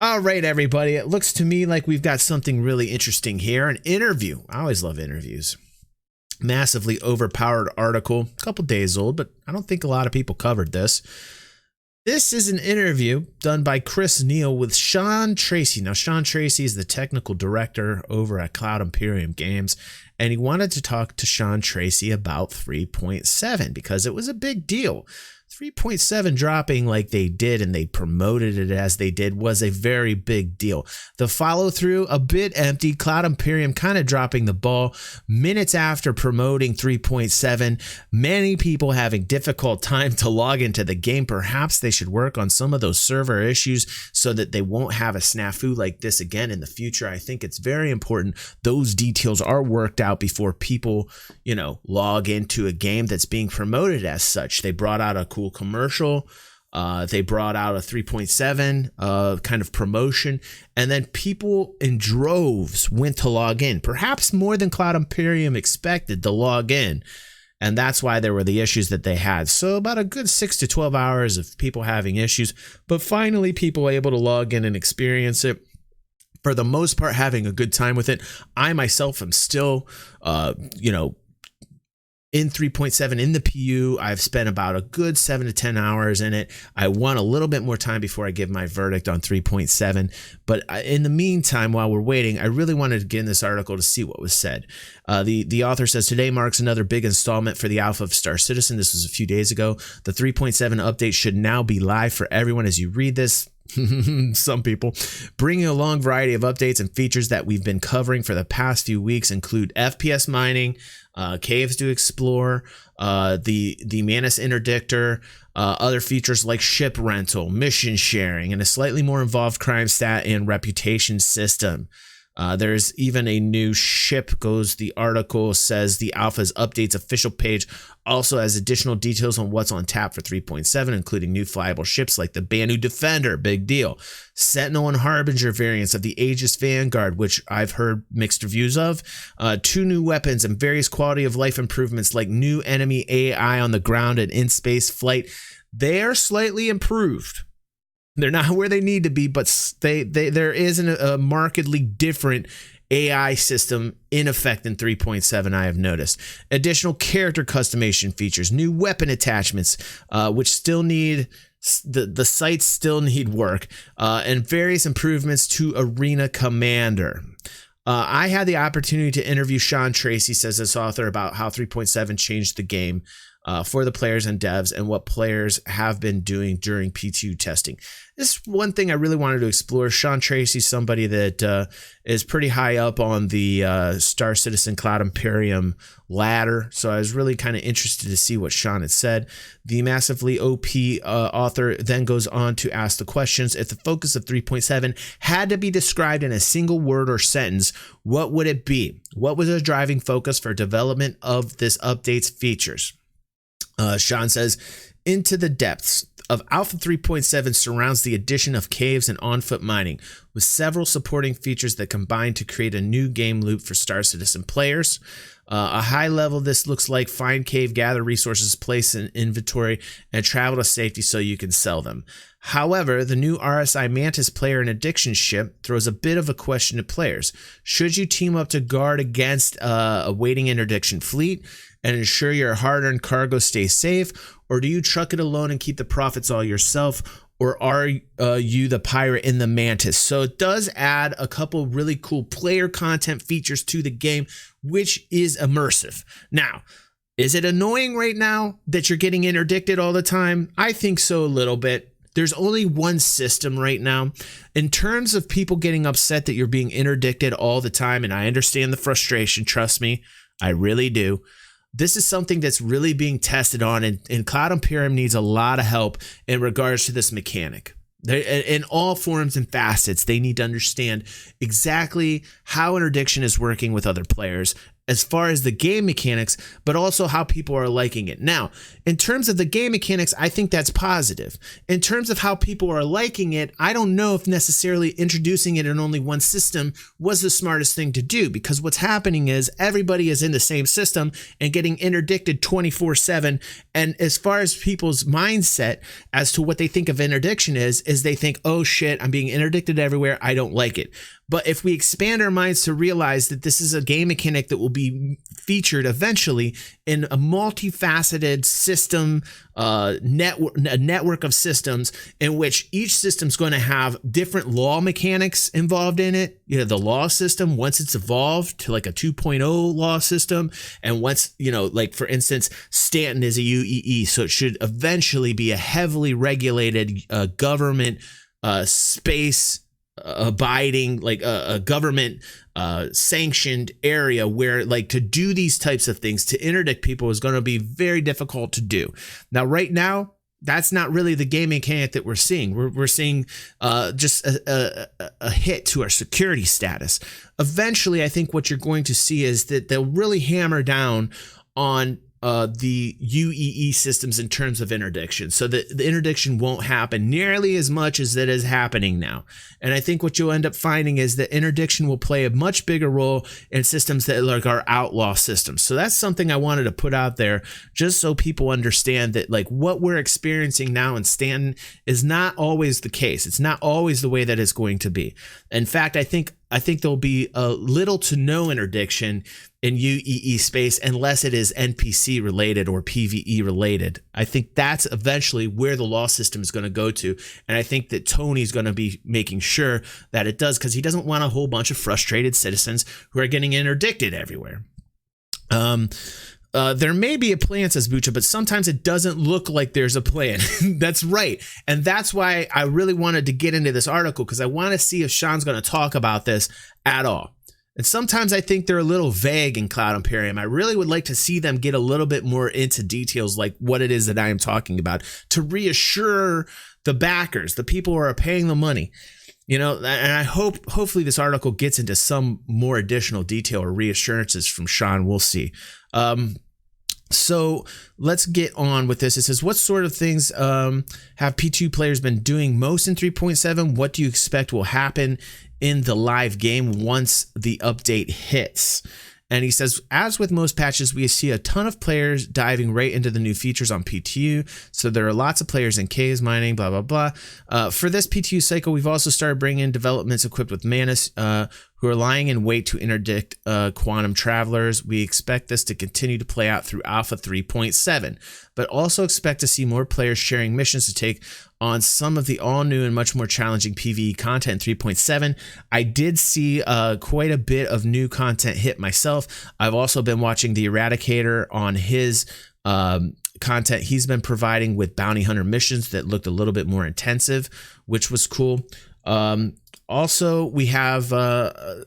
All right, everybody. It looks to me like we've got something really interesting here. An interview. I always love interviews. Massively overpowered article, a couple days old, but I don't think a lot of people covered this. This is an interview done by Chris Neal with Sean TRACY. Now, Sean TRACY is the technical director over at Cloud Imperium Games, and he wanted to talk to Sean TRACY about 3.7 because it was a big deal. 3.7 dropping like they did and they promoted it as they did was a very big deal. The follow through a bit empty. Cloud Imperium kind of dropping the ball minutes after promoting 3.7. Many people having difficult time to log into the game. Perhaps they should work on some of those server issues so that they won't have a snafu like this again in the future. I think it's very important those details are worked out before people, log into a game that's being promoted as such. They brought out a cool commercial. They brought out a 3.7 kind of promotion, and then people in droves went to log in, perhaps more than Cloud Imperium expected to log in. And that's why there were the issues that they had. So about a good 6 to 12 hours of people having issues, but finally people were able to log in and experience it. For the most part, having a good time with it. I myself am still, in 3.7 in the PU. I've spent about a good 7 to 10 hours in it. I want a little bit more time before I give my verdict on 3.7. But in the meantime, while we're waiting, I really wanted to get in this article to see what was said. The author says, today marks another big installment for the alpha of Star Citizen. This was a few days ago. The 3.7 update should now be live for everyone as you read this. Some people bringing a long variety of updates and features that we've been covering for the past few weeks include FPS mining, caves to explore, the Manus interdictor, other features like ship rental, mission sharing, and a slightly more involved crime stat and reputation system. There's even a new ship, goes the article, says the Alpha's updates official page also has additional details on what's on tap for 3.7, including new flyable ships like the Banu Defender, big deal, Sentinel and Harbinger variants of the Aegis Vanguard, which I've heard mixed reviews of, 2 new weapons and various quality of life improvements like new enemy AI on the ground and in space flight. They are slightly improved. They're not where they need to be, but there is a markedly different AI system in effect in 3.7, I have noticed. Additional character customization features, new weapon attachments, which still need, the sites still need work, and various improvements to Arena Commander. I had the opportunity to interview Sean TRACY, says this author, about how 3.7 changed the game for the players and devs and what players have been doing during P2 testing. This is one thing I really wanted to explore. Sean TRACY, somebody that is pretty high up on the Star Citizen Cloud Imperium ladder. So I was really kind of interested to see what Sean had said. The massively OP author then goes on to ask the questions. If the focus of 3.7 had to be described in a single word or sentence, what would it be? What was the driving focus for development of this update's features? Sean says, into the depths of Alpha 3.7 surrounds the addition of caves and on-foot mining, with several supporting features that combine to create a new game loop for Star Citizen players. A high level, this looks like find cave, gather resources, place in inventory, and travel to safety so you can sell them. However, the new RSI Mantis player and addiction ship throws a bit of a question to players. Should you team up to guard against a waiting interdiction fleet and ensure your hard-earned cargo stays safe, or do you truck it alone and keep the profits all yourself, or are you the pirate in the Mantis? So it does add a couple really cool player content features to the game, which is immersive. Now, is it annoying right now that you're getting interdicted all the time? I think so a little bit. There's only one system right now. In terms of people getting upset that you're being interdicted all the time, and I understand the frustration, trust me, I really do. This is something that's really being tested on, and Cloud Imperium needs a lot of help in regards to this mechanic. In all forms and facets, they need to understand exactly how interdiction is working with other players as far as the game mechanics, but also how people are liking it. Now, in terms of the game mechanics, I think that's positive. In terms of how people are liking it, I don't know if necessarily introducing it in only one system was the smartest thing to do, because what's happening is everybody is in the same system and getting interdicted 24/7. And as far as people's mindset as to what they think of interdiction is they think, oh shit, I'm being interdicted everywhere, I don't like it. But if we expand our minds to realize that this is a game mechanic that will be featured eventually in a multifaceted system, a network of systems in which each system's going to have different law mechanics involved in it. You know, the law system, once it's evolved to like a 2.0 law system, and once, you know, like for instance, Stanton is a UEE, so it should eventually be a heavily regulated government space abiding, like a government sanctioned area where, like, to do these types of things, to interdict people, is going to be very difficult to do. Now, right now, that's not really the game mechanic that we're seeing. We're seeing just a hit to our security status. Eventually, I think what you're going to see is that they'll really hammer down on the UEE systems in terms of interdiction, so that the interdiction won't happen nearly as much as it is happening now. And I think what you'll end up finding is that interdiction will play a much bigger role in systems that like are outlaw systems. So that's something I wanted to put out there, just so people understand that like what we're experiencing now in Stanton is not always the case. It's not always the way that it's going to be. In fact, I think there'll be a little to no interdiction in UEE space unless it is NPC related or PvE related. I think that's eventually where the law system is going to go to. And I think that Tony's going to be making sure that it does, because he doesn't want a whole bunch of frustrated citizens who are getting interdicted everywhere. There may be a plan, says Bucha, but sometimes it doesn't look like there's a plan. That's right. And that's why I really wanted to get into this article, because I want to see if Sean's going to talk about this at all. And sometimes I think they're a little vague in Cloud Imperium. I really would like to see them get a little bit more into details, like what it is that I am talking about, to reassure the backers, the people who are paying the money. You know, and I hopefully this article gets into some more additional detail or reassurances from Sean. We'll see. So let's get on with this. It says, what sort of things have P2 players been doing most in 3.7? What do you expect will happen in the live game once the update hits? And he says, as with most patches, we see a ton of players diving right into the new features on PTU. So there are lots of players in caves, mining, blah, blah, blah. For this PTU cycle, we've also started bringing in developments equipped with Manus, who are lying in wait to interdict quantum travelers. We expect this to continue to play out through Alpha 3.7, but also expect to see more players sharing missions to take on some of the all-new and much more challenging PvE content in 3.7. I did see quite a bit of new content hit myself. I've also been watching the Eradicator on his content he's been providing with bounty hunter missions that looked a little bit more intensive, which was cool. Also, we have a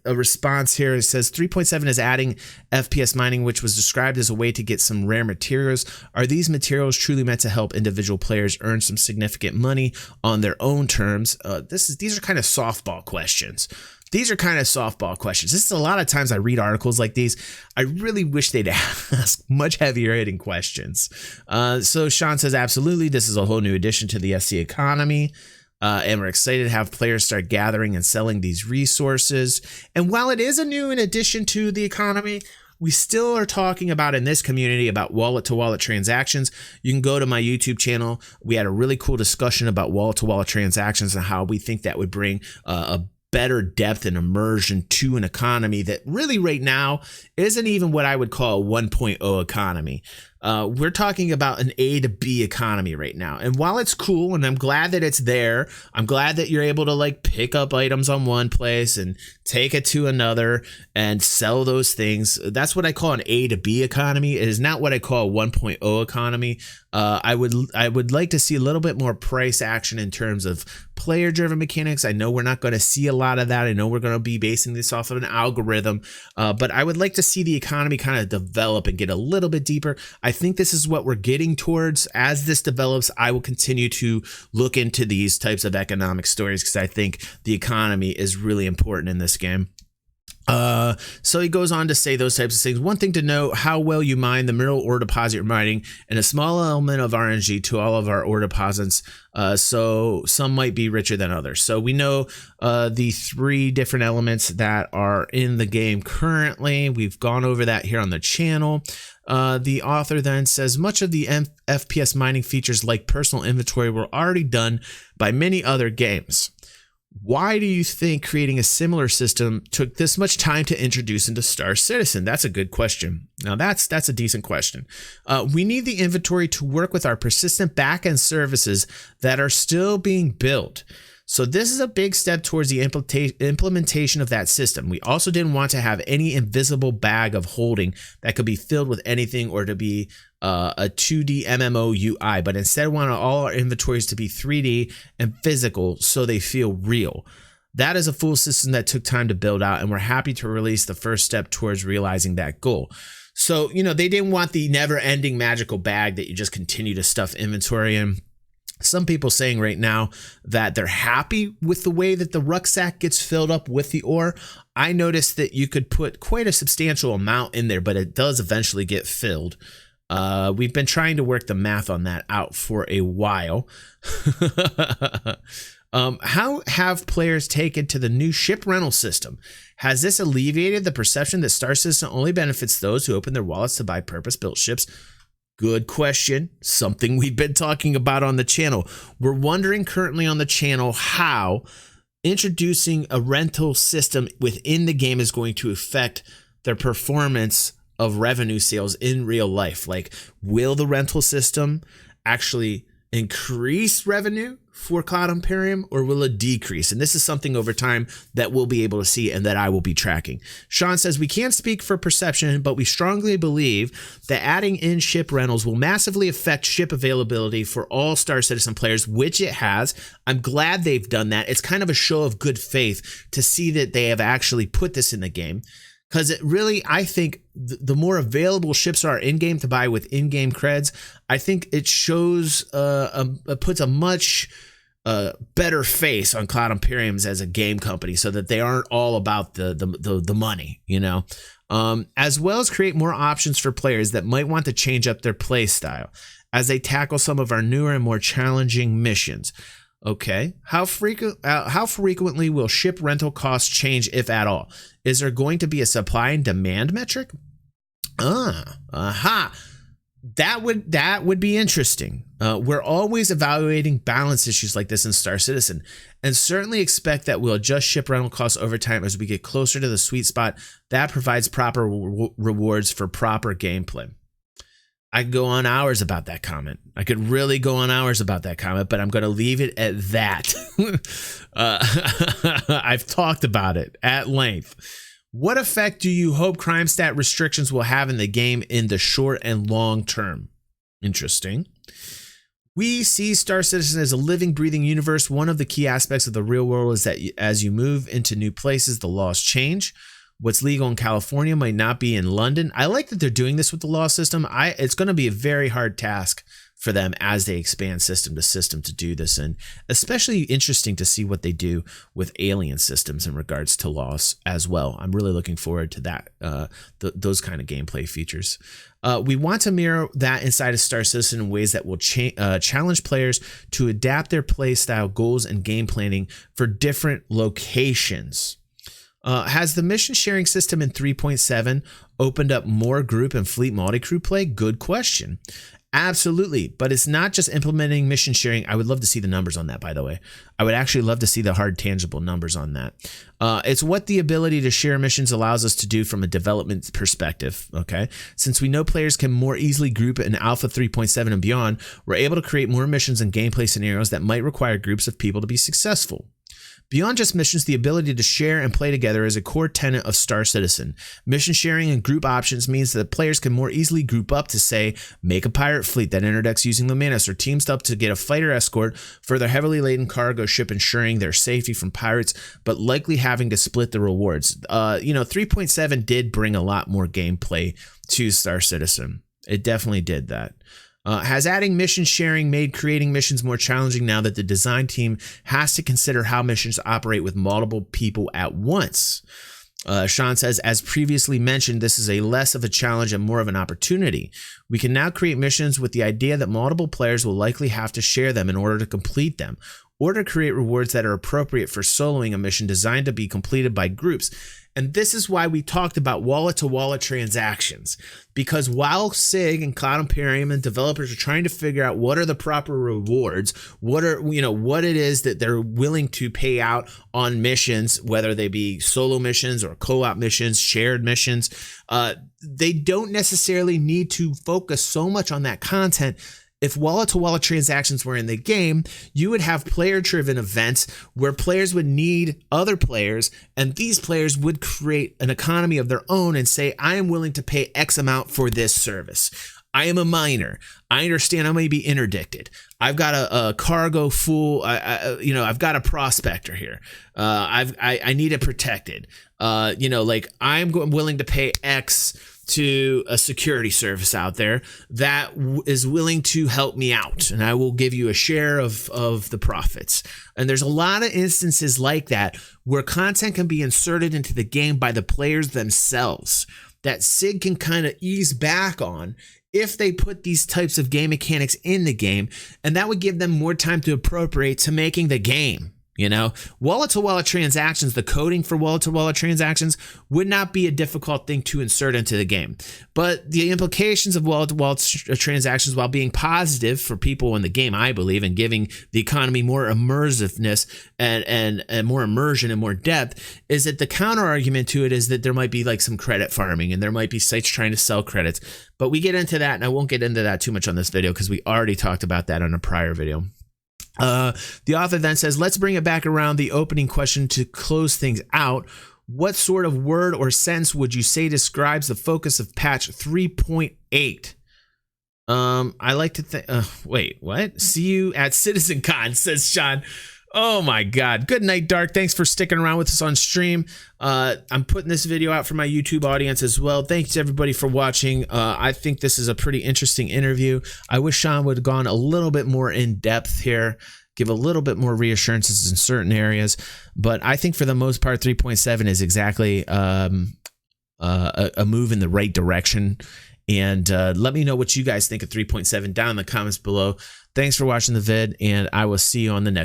response here. It says 3.7 is adding FPS mining, which was described as a way to get some rare materials. Are these materials truly meant to help individual players earn some significant money on their own terms? These are kind of softball questions. These are kind of softball questions. This is a lot of times I read articles like these. I really wish they'd ask much heavier hitting questions. So Sean says, absolutely. This is a whole new addition to the SC economy. And we're excited to have players start gathering and selling these resources. And while it is a new in addition to the economy, we still are talking about in this community about wallet-to-wallet transactions. You can go to my YouTube channel. We had a really cool discussion about wallet-to-wallet transactions and how we think that would bring a better depth and immersion to an economy that really right now isn't even what I would call a 1.0 economy. We're talking about an A to B economy right now. And while it's cool, and I'm glad that it's there, I'm glad that you're able to like pick up items on one place and take it to another and sell those things. That's what I call an A to B economy. It is not what I call a 1.0 economy. I would like to see a little bit more price action in terms of player driven mechanics. I know we're not going to see a lot of that. I know we're going to be basing this off of an algorithm, but I would like to see the economy kind of develop and get a little bit deeper. I think this is what we're getting towards. As this develops, I will continue to look into these types of economic stories because I think the economy is really important in this game. So he goes on to say those types of things. One thing to note, how well you mine the mineral ore deposit you're mining, and a small element of RNG to all of our ore deposits. So some might be richer than others. So we know the 3 different elements that are in the game currently. We've gone over that here on the channel. The author then says much of the FPS mining features like personal inventory were already done by many other games. Why do you think creating a similar system took this much time to introduce into Star Citizen? That's a good question. Now that's a decent question. We need the inventory to work with our persistent backend services that are still being built. So this is a big step towards the implementation of that system. We also didn't want to have any invisible bag of holding that could be filled with anything or to be a 2D MMO UI, but instead wanted all our inventories to be 3D and physical so they feel real. That is a full system that took time to build out, and we're happy to release the first step towards realizing that goal. So, they didn't want the never-ending magical bag that you just continue to stuff inventory in. Some people saying right now that they're happy with the way that the rucksack gets filled up with the ore. I noticed that you could put quite a substantial amount in there, but it does eventually get filled. We've been trying to work the math on that out for a while. How have players taken to the new ship rental system? Has this alleviated the perception that Star Citizen only benefits those who open their wallets to buy purpose-built ships? Good question. Something we've been talking about on the channel. We're wondering currently on the channel how introducing a rental system within the game is going to affect their performance of revenue sales in real life. Like, will the rental system actually increase revenue for Cloud Imperium, or will it decrease? And this is something over time that we'll be able to see and that I will be tracking. Sean says, we can't speak for perception, but we strongly believe that adding in ship rentals will massively affect ship availability for all Star Citizen players, which it has. I'm glad they've done that. It's kind of a show of good faith to see that they have actually put this in the game. Because it really, I think the more available ships are in-game to buy with in-game creds, I think it shows, puts a much better face on Cloud Imperiums as a game company, so that they aren't all about the money, as well as create more options for players that might want to change up their play style as they tackle some of our newer and more challenging missions. Okay, how frequently will ship rental costs change, if at all? Is there going to be a supply and demand metric? That would be interesting. We're always evaluating balance issues like this in Star Citizen, and certainly expect that we'll adjust ship rental costs over time as we get closer to the sweet spot that provides proper rewards for proper gameplay. I could go on hours about that comment. I could really go on hours about that comment, but I'm going to leave it at that. I've talked about it at length. What effect do you hope crime stat restrictions will have in the game in the short and long term? Interesting. We see Star Citizen as a living, breathing universe. One of the key aspects of the real world is that as you move into new places, the laws change. What's legal in California might not be in London. I like that they're doing this with the law system. It's going to be a very hard task for them as they expand system to system to do this, and especially interesting to see what they do with alien systems in regards to laws as well. I'm really looking forward to that, those kind of gameplay features. We want to mirror that inside of Star Citizen in ways that will challenge players to adapt their play style, goals, and game planning for different locations. Has the mission sharing system in 3.7 opened up more group and fleet multi-crew play? Good question. Absolutely. But it's not just implementing mission sharing. I would love to see the numbers on that, by the way. I would actually love to see the hard, tangible numbers on that. It's what the ability to share missions allows us to do from a development perspective. Okay. Since we know players can more easily group in Alpha 3.7 and beyond, we're able to create more missions and gameplay scenarios that might require groups of people to be successful. Beyond just missions, the ability to share and play together is a core tenet of Star Citizen. Mission sharing and group options means that players can more easily group up to, say, make a pirate fleet that interdicts using the Manus, or teams up to get a fighter escort for their heavily laden cargo ship, ensuring their safety from pirates, but likely having to split the rewards. 3.7 did bring a lot more gameplay to Star Citizen. It definitely did that. Has adding mission sharing made creating missions more challenging now that the design team has to consider how missions operate with multiple people at once? Sean says, as previously mentioned, this is a less of a challenge and more of an opportunity. We can now create missions with the idea that multiple players will likely have to share them in order to complete them, or to create rewards that are appropriate for soloing a mission designed to be completed by groups. And this is why we talked about wallet-to-wallet transactions, because while SIG and Cloud Imperium and developers are trying to figure out what are the proper rewards, what it is that they're willing to pay out on missions, whether they be solo missions or co-op missions, shared missions, they don't necessarily need to focus so much on that content. If wallet-to-wallet transactions were in the game, you would have player-driven events where players would need other players, and these players would create an economy of their own and say, I am willing to pay X amount for this service. I am a miner. I understand I may be interdicted. I've got a cargo full. I've got a prospector here. I need it protected. I'm willing to pay X to a security service out there that is willing to help me out, and I will give you a share of the profits. And there's a lot of instances like that where content can be inserted into the game by the players themselves that SIG can kind of ease back on if they put these types of game mechanics in the game, and that would give them more time to appropriate to making the game. Wallet-to-wallet transactions, the coding for wallet-to-wallet transactions would not be a difficult thing to insert into the game. But the implications of wallet-to-wallet transactions, while being positive for people in the game, I believe, and giving the economy more immersiveness and more immersion and more depth, is that the counter argument to it is that there might be like some credit farming and there might be sites trying to sell credits. But we get into that, and I won't get into that too much on this video because we already talked about that on a prior video. The author then says, let's bring it back around the opening question to close things out. What sort of word or sentence would you say describes the focus of patch 3.8? I like to think, wait, what? See you at CitizenCon, says Sean. Oh my God. Good night, Dark. Thanks for sticking around with us on stream. I'm putting this video out for my YouTube audience as well. Thanks everybody for watching. I think this is a pretty interesting interview. I wish Sean would have gone a little bit more in depth here, give a little bit more reassurances in certain areas. But I think for the most part, 3.7 is exactly a move in the right direction. And let me know what you guys think of 3.7 down in the comments below. Thanks for watching the vid, and I will see you on the next.